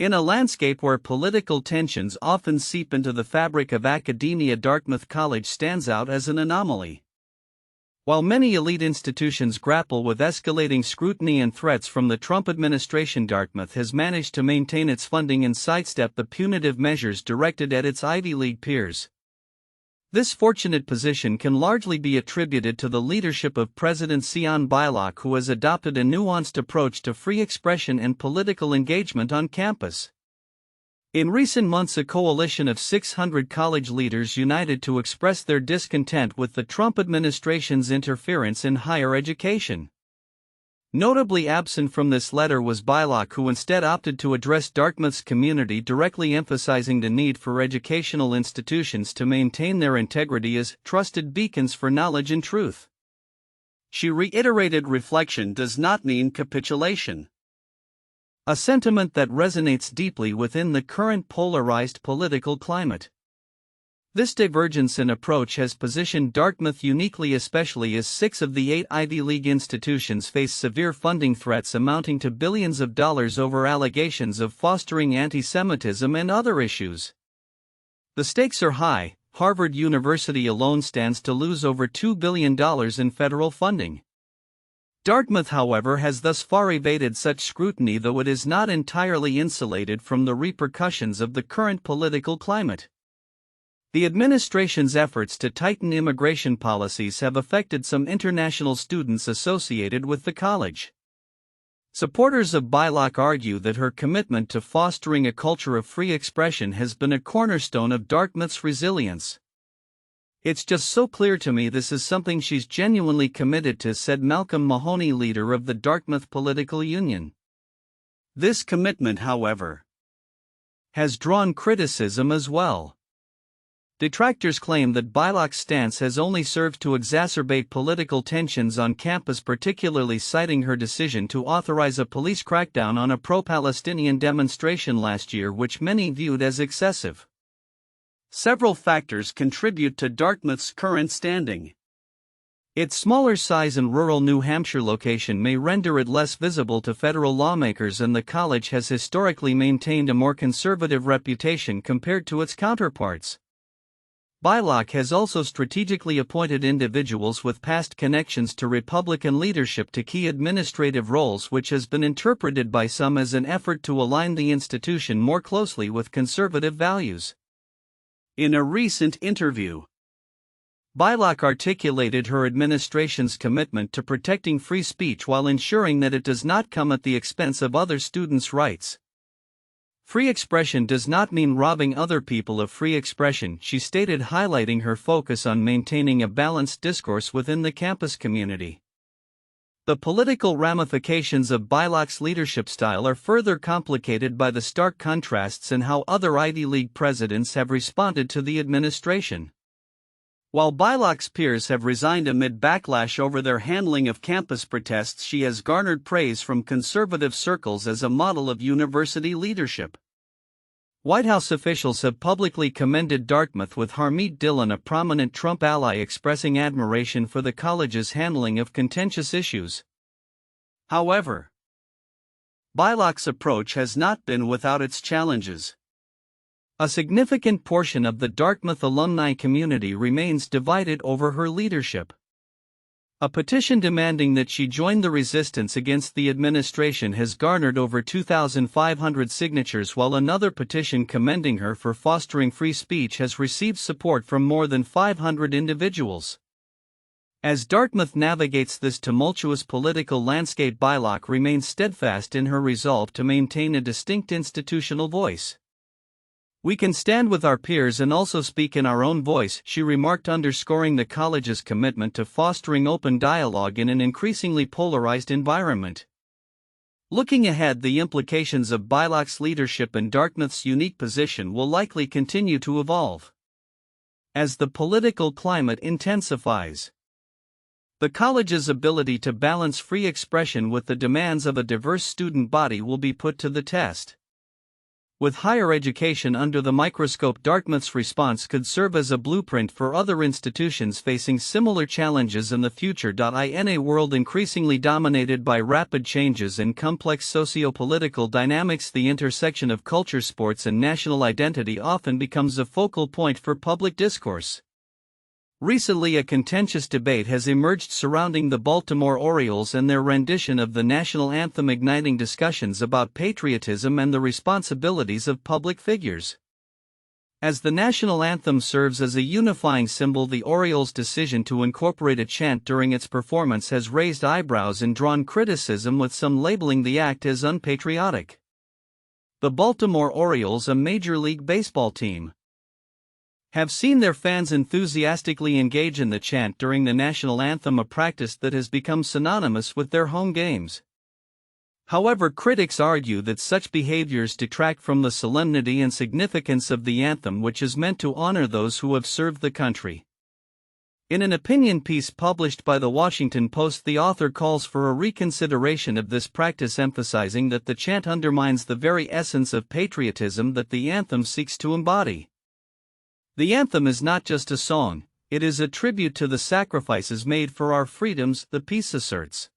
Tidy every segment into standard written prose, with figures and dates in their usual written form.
In a landscape where political tensions often seep into the fabric of academia, Dartmouth College stands out as an anomaly. While many elite institutions grapple with escalating scrutiny and threats from the Trump administration, Dartmouth has managed to maintain its funding and sidestep the punitive measures directed at its Ivy League peers. This fortunate position can largely be attributed to the leadership of President Sian Beilock, who has adopted a nuanced approach to free expression and political engagement on campus. In recent months, a coalition of 600 college leaders united to express their discontent with the Trump administration's interference in higher education. Notably absent from this letter was Beilock, who instead opted to address Dartmouth's community, directly emphasizing the need for educational institutions to maintain their integrity as trusted beacons for knowledge and truth. She reiterated reflection does not mean capitulation, a sentiment that resonates deeply within the current polarized political climate. This divergence in approach has positioned Dartmouth uniquely, especially as 6 of the 8 Ivy League institutions face severe funding threats amounting to billions of dollars over allegations of fostering anti-Semitism and other issues. The stakes are high. Harvard University alone stands to lose over $2 billion in federal funding. Dartmouth, however, has thus far evaded such scrutiny, though it is not entirely insulated from the repercussions of the current political climate. The administration's efforts to tighten immigration policies have affected some international students associated with the college. Supporters of Beilock argue that her commitment to fostering a culture of free expression has been a cornerstone of Dartmouth's resilience. "It's just so clear to me this is something she's genuinely committed to," said Malcolm Mahoney, leader of the Dartmouth Political Union. This commitment, however, has drawn criticism as well. Detractors claim that Beilock's stance has only served to exacerbate political tensions on campus, particularly citing her decision to authorize a police crackdown on a pro-Palestinian demonstration last year, which many viewed as excessive. Several factors contribute to Dartmouth's current standing. Its smaller size and rural New Hampshire location may render it less visible to federal lawmakers, and the college has historically maintained a more conservative reputation compared to its counterparts. Beilock has also strategically appointed individuals with past connections to Republican leadership to key administrative roles, which has been interpreted by some as an effort to align the institution more closely with conservative values. In a recent interview, Beilock articulated her administration's commitment to protecting free speech while ensuring that it does not come at the expense of other students' rights. "Free expression does not mean robbing other people of free expression," she stated, highlighting her focus on maintaining a balanced discourse within the campus community. The political ramifications of Beilock's leadership style are further complicated by the stark contrasts in how other Ivy League presidents have responded to the administration. While Beilock's peers have resigned amid backlash over their handling of campus protests, she has garnered praise from conservative circles as a model of university leadership. White House officials have publicly commended Dartmouth, with Harmeet Dillon, a prominent Trump ally, expressing admiration for the college's handling of contentious issues. However, Beilock's approach has not been without its challenges. A significant portion of the Dartmouth alumni community remains divided over her leadership. A petition demanding that she join the resistance against the administration has garnered over 2,500 signatures, while another petition commending her for fostering free speech has received support from more than 500 individuals. As Dartmouth navigates this tumultuous political landscape, Beilock remains steadfast in her resolve to maintain a distinct institutional voice. "We can stand with our peers and also speak in our own voice," she remarked, underscoring the college's commitment to fostering open dialogue in an increasingly polarized environment. Looking ahead, the implications of Beilock's leadership and Dartmouth's unique position will likely continue to evolve. As the political climate intensifies, the college's ability to balance free expression with the demands of a diverse student body will be put to the test. With higher education under the microscope, Dartmouth's response could serve as a blueprint for other institutions facing similar challenges in the future. In a world increasingly dominated by rapid changes and complex socio-political dynamics, the intersection of culture, sports, and national identity often becomes a focal point for public discourse. Recently, a contentious debate has emerged surrounding the Baltimore Orioles and their rendition of the national anthem, igniting discussions about patriotism and the responsibilities of public figures. As the national anthem serves as a unifying symbol, the Orioles' decision to incorporate a chant during its performance has raised eyebrows and drawn criticism, with some labeling the act as unpatriotic. The Baltimore Orioles, a Major League Baseball team, have seen their fans enthusiastically engage in the chant during the national anthem, a practice that has become synonymous with their home games. However, critics argue that such behaviors detract from the solemnity and significance of the anthem, which is meant to honor those who have served the country. In an opinion piece published by the Washington Post, the author calls for a reconsideration of this practice, emphasizing that the chant undermines the very essence of patriotism that the anthem seeks to embody. The anthem is not just a song, it is a tribute to the sacrifices made for our freedoms, the piece asserts,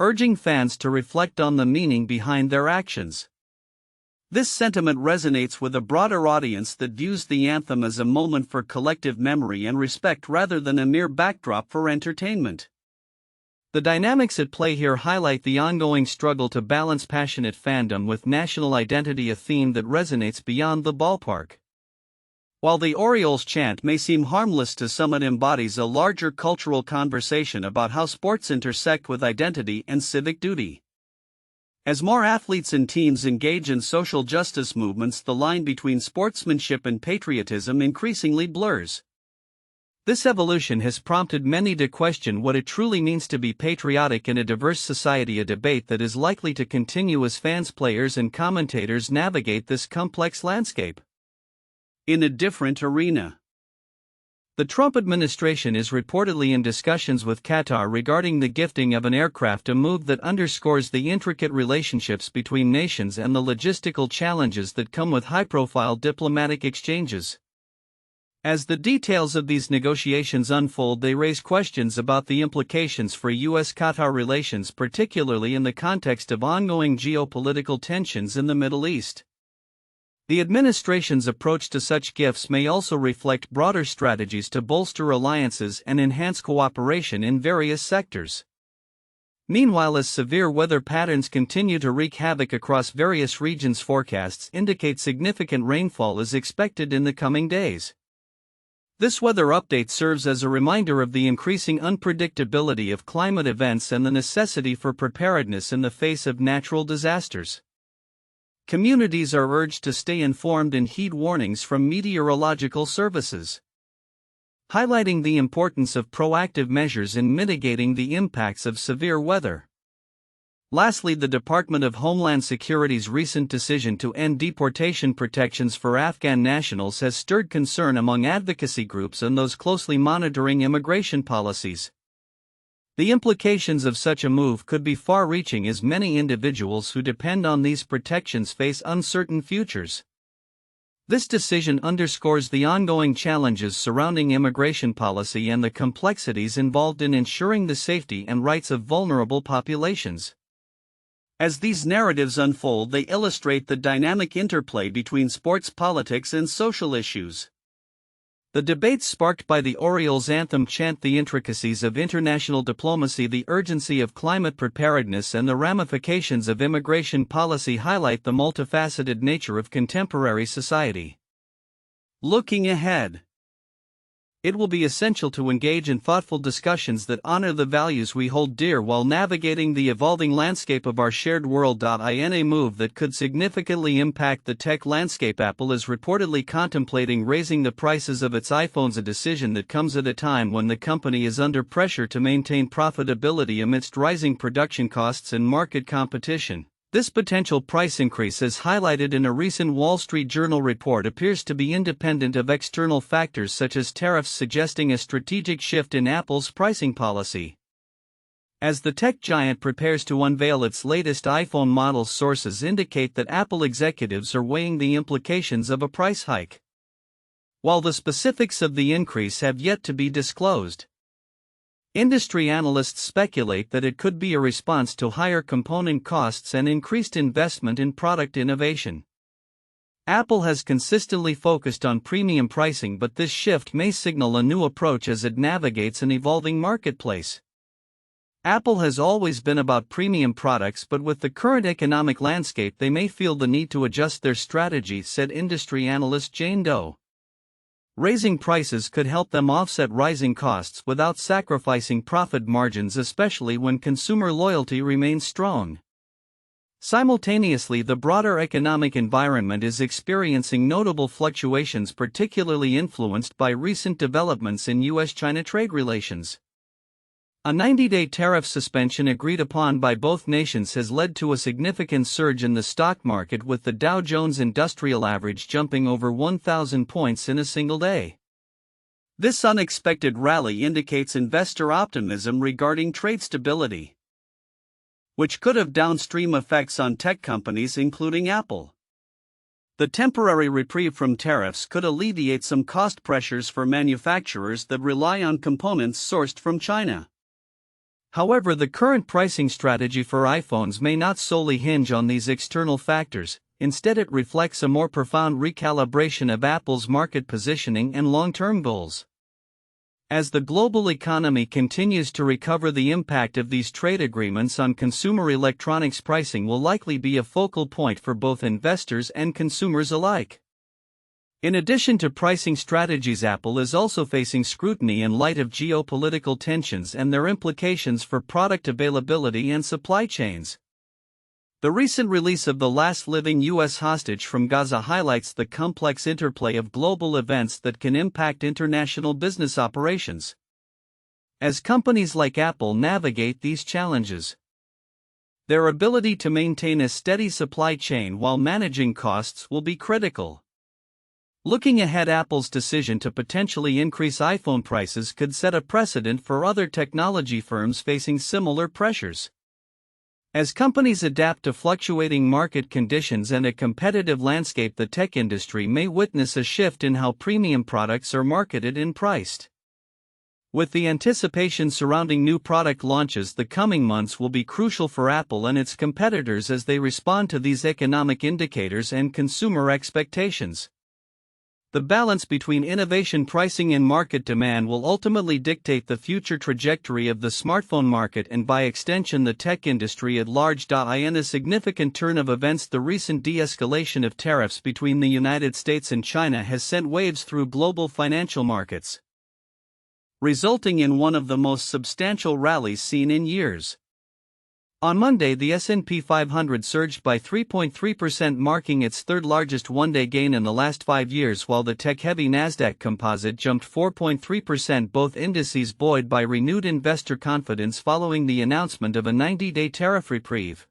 urging fans to reflect on the meaning behind their actions. This sentiment resonates with a broader audience that views the anthem as a moment for collective memory and respect rather than a mere backdrop for entertainment. The dynamics at play here highlight the ongoing struggle to balance passionate fandom with national identity, a theme that resonates beyond the ballpark. While the Orioles chant may seem harmless to some, it embodies a larger cultural conversation about how sports intersect with identity and civic duty. As more athletes and teams engage in social justice movements, the line between sportsmanship and patriotism increasingly blurs. This evolution has prompted many to question what it truly means to be patriotic in a diverse society, a debate that is likely to continue as fans, players, and commentators navigate this complex landscape. In a different arena, the Trump administration is reportedly in discussions with Qatar regarding the gifting of an aircraft, a move that underscores the intricate relationships between nations and the logistical challenges that come with high-profile diplomatic exchanges. As the details of these negotiations unfold, they raise questions about the implications for U.S.-Qatar relations, particularly in the context of ongoing geopolitical tensions in the Middle East. The administration's approach to such gifts may also reflect broader strategies to bolster alliances and enhance cooperation in various sectors. Meanwhile, as severe weather patterns continue to wreak havoc across various regions, forecasts indicate significant rainfall is expected in the coming days. This weather update serves as a reminder of the increasing unpredictability of climate events and the necessity for preparedness in the face of natural disasters. Communities are urged to stay informed and heed warnings from meteorological services, highlighting the importance of proactive measures in mitigating the impacts of severe weather. Lastly, the Department of Homeland Security's recent decision to end deportation protections for Afghan nationals has stirred concern among advocacy groups and those closely monitoring immigration policies. The implications of such a move could be far-reaching, as many individuals who depend on these protections face uncertain futures. This decision underscores the ongoing challenges surrounding immigration policy and the complexities involved in ensuring the safety and rights of vulnerable populations. As these narratives unfold, they illustrate the dynamic interplay between sports, politics, and social issues. The debates sparked by the Orioles anthem chant, the intricacies of international diplomacy, the urgency of climate preparedness, and the ramifications of immigration policy highlight the multifaceted nature of contemporary society. Looking ahead, it will be essential to engage in thoughtful discussions that honor the values we hold dear while navigating the evolving landscape of our shared world. In a move that could significantly impact the tech landscape, Apple is reportedly contemplating raising the prices of its iPhones, a decision that comes at a time when the company is under pressure to maintain profitability amidst rising production costs and market competition. This potential price increase, as highlighted in a recent Wall Street Journal report, appears to be independent of external factors such as tariffs, suggesting a strategic shift in Apple's pricing policy. As the tech giant prepares to unveil its latest iPhone models, sources indicate that Apple executives are weighing the implications of a price hike, while the specifics of the increase have yet to be disclosed. Industry analysts speculate that it could be a response to higher component costs and increased investment in product innovation. Apple has consistently focused on premium pricing, but this shift may signal a new approach as it navigates an evolving marketplace. Apple has always been about premium products, but with the current economic landscape they may feel the need to adjust their strategy, said industry analyst Jane Doe. Raising prices could help them offset rising costs without sacrificing profit margins, especially when consumer loyalty remains strong. Simultaneously, the broader economic environment is experiencing notable fluctuations, particularly influenced by recent developments in U.S.-China trade relations. A 90-day tariff suspension agreed upon by both nations has led to a significant surge in the stock market, with the Dow Jones Industrial Average jumping over 1,000 points in a single day. This unexpected rally indicates investor optimism regarding trade stability, which could have downstream effects on tech companies including Apple. The temporary reprieve from tariffs could alleviate some cost pressures for manufacturers that rely on components sourced from China. However, the current pricing strategy for iPhones may not solely hinge on these external factors. Instead, it reflects a more profound recalibration of Apple's market positioning and long-term goals. As the global economy continues to recover, the impact of these trade agreements on consumer electronics pricing will likely be a focal point for both investors and consumers alike. In addition to pricing strategies, Apple is also facing scrutiny in light of geopolitical tensions and their implications for product availability and supply chains. The recent release of the last living U.S. hostage from Gaza highlights the complex interplay of global events that can impact international business operations. As companies like Apple navigate these challenges, their ability to maintain a steady supply chain while managing costs will be critical. Looking ahead, Apple's decision to potentially increase iPhone prices could set a precedent for other technology firms facing similar pressures. As companies adapt to fluctuating market conditions and a competitive landscape, the tech industry may witness a shift in how premium products are marketed and priced. With the anticipation surrounding new product launches, the coming months will be crucial for Apple and its competitors as they respond to these economic indicators and consumer expectations. The balance between innovation, pricing, and market demand will ultimately dictate the future trajectory of the smartphone market and, by extension, the tech industry at large. In a significant turn of events, the recent de-escalation of tariffs between the United States and China has sent waves through global financial markets, resulting in one of the most substantial rallies seen in years. On Monday, the S&P 500 surged by 3.3%, marking its third-largest one-day gain in the last 5 years, while the tech-heavy Nasdaq Composite jumped 4.3%, both indices buoyed by renewed investor confidence following the announcement of a 90-day tariff reprieve.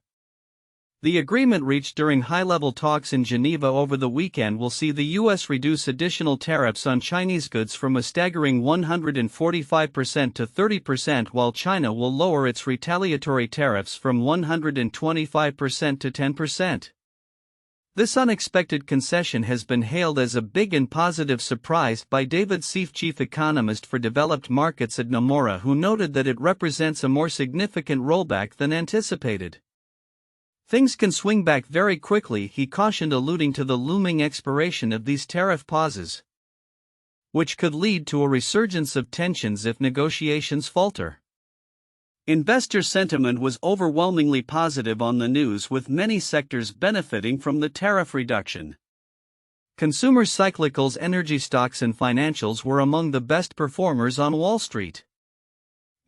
The agreement reached during high-level talks in Geneva over the weekend will see the U.S. reduce additional tariffs on Chinese goods from a staggering 145% to 30%, while China will lower its retaliatory tariffs from 125% to 10%. This unexpected concession has been hailed as a big and positive surprise by David Seif, chief economist for developed markets at Nomura, who noted that it represents a more significant rollback than anticipated. Things can swing back very quickly, he cautioned, alluding to the looming expiration of these tariff pauses, which could lead to a resurgence of tensions if negotiations falter. Investor sentiment was overwhelmingly positive on the news, with many sectors benefiting from the tariff reduction. Consumer cyclicals, energy stocks, and financials were among the best performers on Wall Street.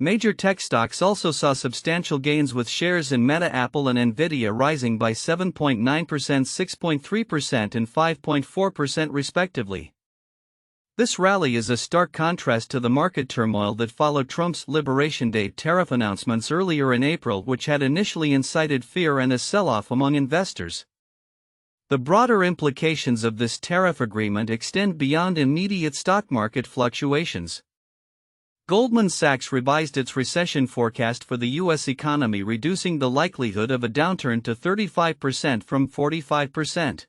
Major tech stocks also saw substantial gains, with shares in Meta, Apple, and Nvidia rising by 7.9%, 6.3%, and 5.4% respectively. This rally is a stark contrast to the market turmoil that followed Trump's Liberation Day tariff announcements earlier in April, which had initially incited fear and a sell-off among investors. The broader implications of this tariff agreement extend beyond immediate stock market fluctuations. Goldman Sachs revised its recession forecast for the U.S. economy, reducing the likelihood of a downturn to 35% from 45%.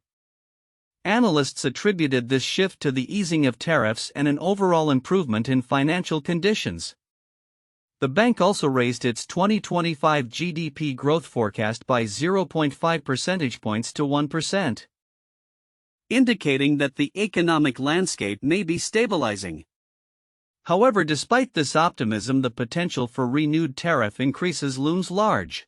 Analysts attributed this shift to the easing of tariffs and an overall improvement in financial conditions. The bank also raised its 2025 GDP growth forecast by 0.5 percentage points to 1%, indicating that the economic landscape may be stabilizing. However, despite this optimism, the potential for renewed tariff increases looms large.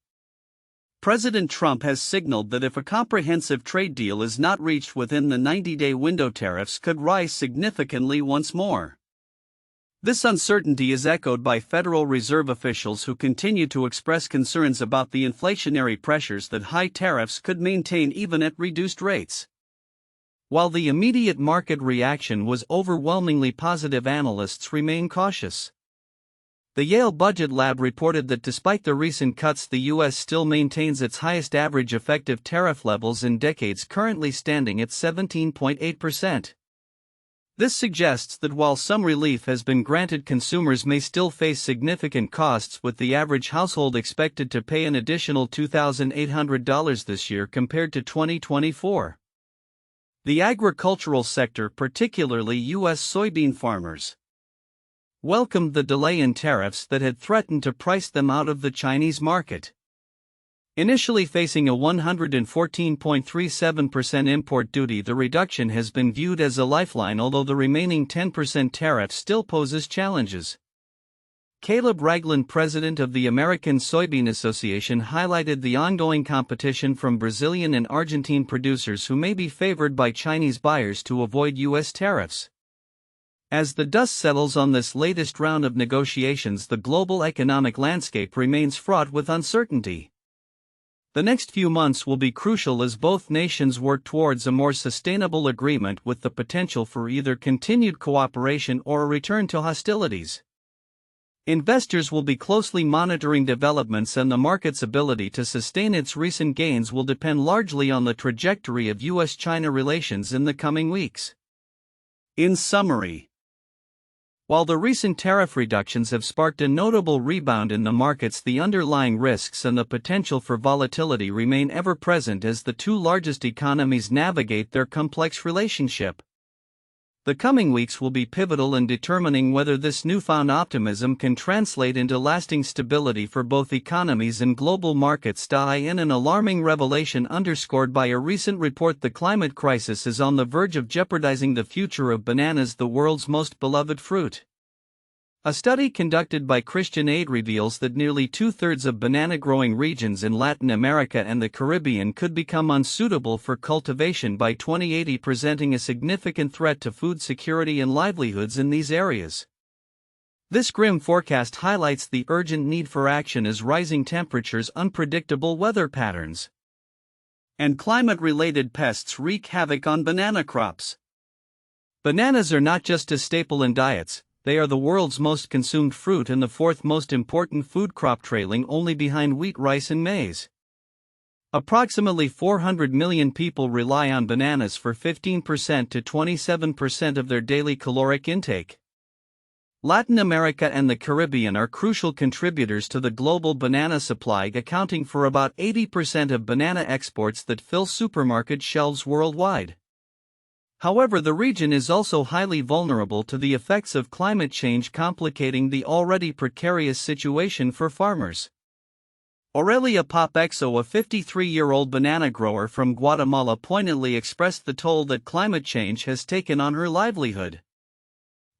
President Trump has signaled that if a comprehensive trade deal is not reached within the 90-day window, tariffs could rise significantly once more. This uncertainty is echoed by Federal Reserve officials who continue to express concerns about the inflationary pressures that high tariffs could maintain even at reduced rates. While the immediate market reaction was overwhelmingly positive, analysts remain cautious. The Yale Budget Lab reported that despite the recent cuts, the U.S. still maintains its highest average effective tariff levels in decades, currently standing at 17.8%. This suggests that while some relief has been granted, consumers may still face significant costs, with the average household expected to pay an additional $2,800 this year compared to 2024. The agricultural sector, particularly U.S. soybean farmers, welcomed the delay in tariffs that had threatened to price them out of the Chinese market. Initially facing a 114.37% import duty, the reduction has been viewed as a lifeline, although the remaining 10% tariff still poses challenges. Caleb Ragland, president of the American Soybean Association, highlighted the ongoing competition from Brazilian and Argentine producers who may be favored by Chinese buyers to avoid U.S. tariffs. As the dust settles on this latest round of negotiations, the global economic landscape remains fraught with uncertainty. The next few months will be crucial as both nations work towards a more sustainable agreement, with the potential for either continued cooperation or a return to hostilities. Investors will be closely monitoring developments, and the market's ability to sustain its recent gains will depend largely on the trajectory of U.S.-China relations in the coming weeks. In summary, while the recent tariff reductions have sparked a notable rebound in the markets, the underlying risks and the potential for volatility remain ever present as the two largest economies navigate their complex relationship. The coming weeks will be pivotal in determining whether this newfound optimism can translate into lasting stability for both economies and global markets. In an alarming revelation underscored by a recent report, the climate crisis is on the verge of jeopardizing the future of bananas, the world's most beloved fruit. A study conducted by Christian Aid reveals that nearly two-thirds of banana-growing regions in Latin America and the Caribbean could become unsuitable for cultivation by 2080, presenting a significant threat to food security and livelihoods in these areas. This grim forecast highlights the urgent need for action as rising temperatures, unpredictable weather patterns, and climate-related pests wreak havoc on banana crops. Bananas are not just a staple in diets. They are the world's most consumed fruit and the fourth most important food crop, trailing only behind wheat, rice, and maize. Approximately 400 million people rely on bananas for 15% to 27% of their daily caloric intake. Latin America and the Caribbean are crucial contributors to the global banana supply, accounting for about 80% of banana exports that fill supermarket shelves worldwide. However, the region is also highly vulnerable to the effects of climate change, complicating the already precarious situation for farmers. Aurelia Popexo, a 53-year-old banana grower from Guatemala, poignantly expressed the toll that climate change has taken on her livelihood.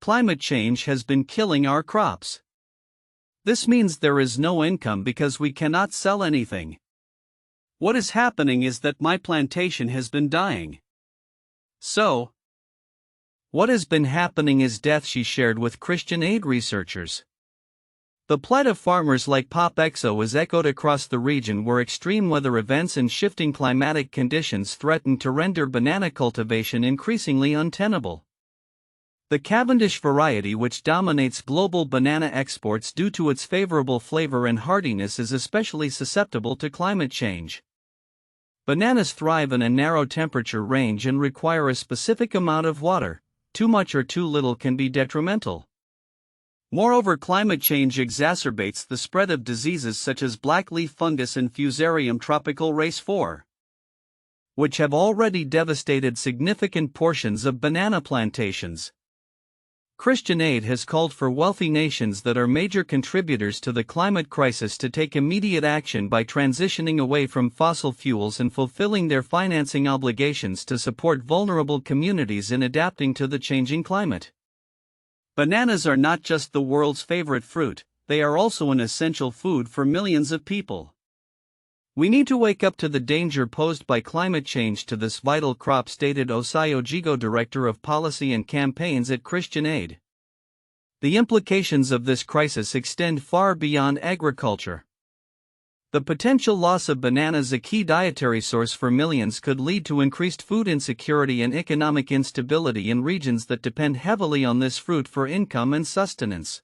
Climate change has been killing our crops. This means there is no income because we cannot sell anything. What is happening is that my plantation has been dying. So, what has been happening is death, she shared with Christian Aid researchers. The plight of farmers like Popexo is echoed across the region, where extreme weather events and shifting climatic conditions threaten to render banana cultivation increasingly untenable. The Cavendish variety, which dominates global banana exports due to its favorable flavor and hardiness, is especially susceptible to climate change. Bananas thrive in a narrow temperature range and require a specific amount of water. Too much or too little can be detrimental. Moreover, climate change exacerbates the spread of diseases such as blackleaf fungus and Fusarium tropical race 4, which have already devastated significant portions of banana plantations. Christian Aid has called for wealthy nations that are major contributors to the climate crisis to take immediate action by transitioning away from fossil fuels and fulfilling their financing obligations to support vulnerable communities in adapting to the changing climate. Bananas are not just the world's favorite fruit, they are also an essential food for millions of people. We need to wake up to the danger posed by climate change to this vital crop, stated Osai Ojigo, Director of Policy and Campaigns at Christian Aid. The implications of this crisis extend far beyond agriculture. The potential loss of bananas, a key dietary source for millions, could lead to increased food insecurity and economic instability in regions that depend heavily on this fruit for income and sustenance.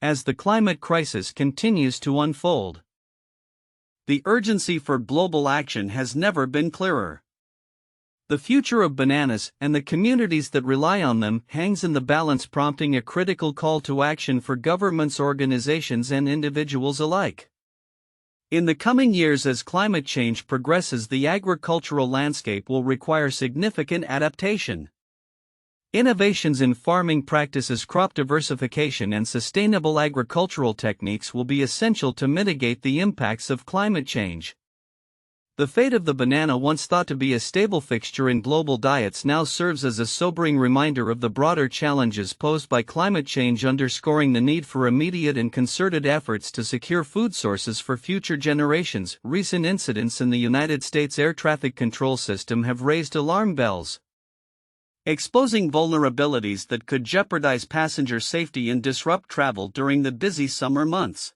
As the climate crisis continues to unfold, the urgency for global action has never been clearer. The future of bananas, and the communities that rely on them, hangs in the balance, prompting a critical call to action for governments, organizations, and individuals alike. In the coming years, as climate change progresses, the agricultural landscape will require significant adaptation. Innovations in farming practices, crop diversification, and sustainable agricultural techniques will be essential to mitigate the impacts of climate change. The fate of the banana, once thought to be a staple fixture in global diets, now serves as a sobering reminder of the broader challenges posed by climate change, underscoring the need for immediate and concerted efforts to secure food sources for future generations. Recent incidents in the United States air traffic control system have raised alarm bells, exposing vulnerabilities that could jeopardize passenger safety and disrupt travel during the busy summer months.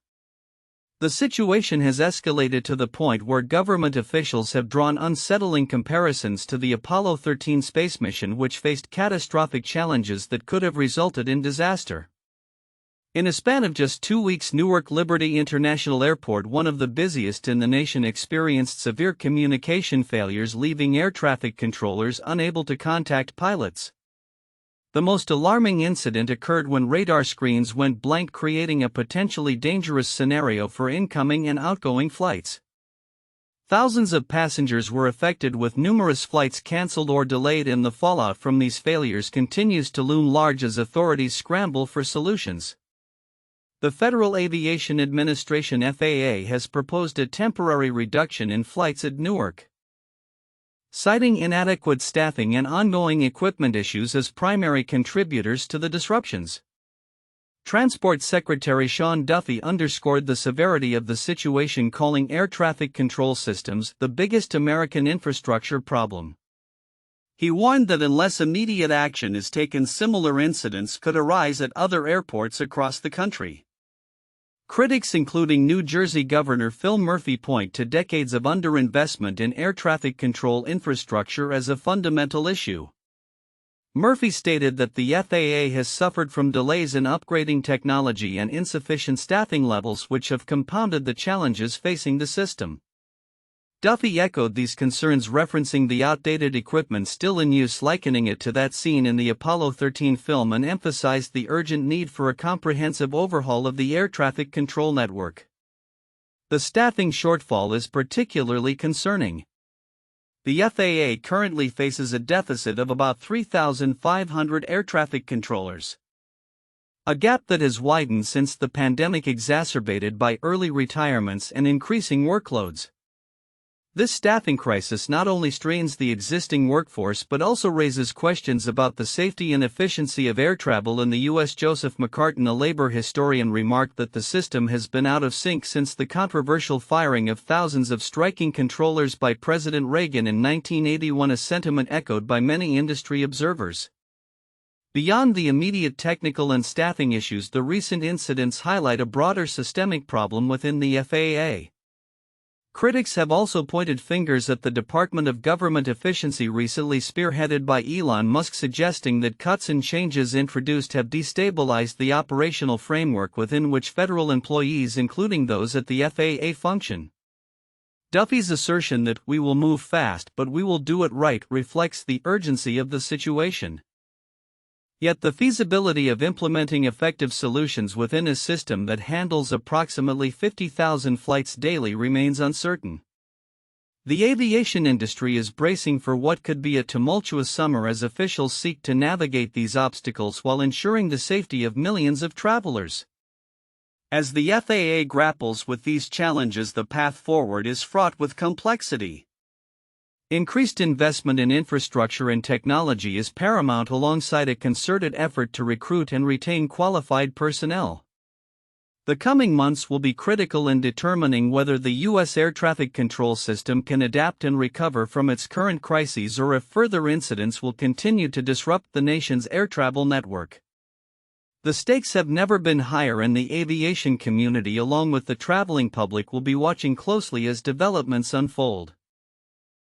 The situation has escalated to the point where government officials have drawn unsettling comparisons to the Apollo 13 space mission, which faced catastrophic challenges that could have resulted in disaster. In a span of just 2 weeks, Newark Liberty International Airport, one of the busiest in the nation, experienced severe communication failures, leaving air traffic controllers unable to contact pilots. The most alarming incident occurred when radar screens went blank, creating a potentially dangerous scenario for incoming and outgoing flights. Thousands of passengers were affected, with numerous flights canceled or delayed, and the fallout from these failures continues to loom large as authorities scramble for solutions. The Federal Aviation Administration (FAA) has proposed a temporary reduction in flights at Newark, citing inadequate staffing and ongoing equipment issues as primary contributors to the disruptions. Transport Secretary Sean Duffy underscored the severity of the situation, calling air traffic control systems the biggest American infrastructure problem. He warned that unless immediate action is taken, similar incidents could arise at other airports across the country. Critics, including New Jersey Governor Phil Murphy, point to decades of underinvestment in air traffic control infrastructure as a fundamental issue. Murphy stated that the FAA has suffered from delays in upgrading technology and insufficient staffing levels, which have compounded the challenges facing the system. Duffy echoed these concerns, referencing the outdated equipment still in use, likening it to that scene in the Apollo 13 film, and emphasized the urgent need for a comprehensive overhaul of the air traffic control network. The staffing shortfall is particularly concerning. The FAA currently faces a deficit of about 3,500 air traffic controllers, a gap that has widened since the pandemic, exacerbated by early retirements and increasing workloads. This staffing crisis not only strains the existing workforce but also raises questions about the safety and efficiency of air travel in the U.S. Joseph McCartan, a labor historian, remarked that the system has been out of sync since the controversial firing of thousands of striking controllers by President Reagan in 1981, a sentiment echoed by many industry observers. Beyond the immediate technical and staffing issues, the recent incidents highlight a broader systemic problem within the FAA. Critics have also pointed fingers at the Department of Government Efficiency, recently spearheaded by Elon Musk, suggesting that cuts and changes introduced have destabilized the operational framework within which federal employees, including those at the FAA, function. Duffy's assertion that "we will move fast but we will do it right" reflects the urgency of the situation. Yet the feasibility of implementing effective solutions within a system that handles approximately 50,000 flights daily remains uncertain. The aviation industry is bracing for what could be a tumultuous summer as officials seek to navigate these obstacles while ensuring the safety of millions of travelers. As the FAA grapples with these challenges, the path forward is fraught with complexity. Increased investment in infrastructure and technology is paramount alongside a concerted effort to recruit and retain qualified personnel. The coming months will be critical in determining whether the U.S. air traffic control system can adapt and recover from its current crises or if further incidents will continue to disrupt the nation's air travel network. The stakes have never been higher, and the aviation community along with the traveling public will be watching closely as developments unfold.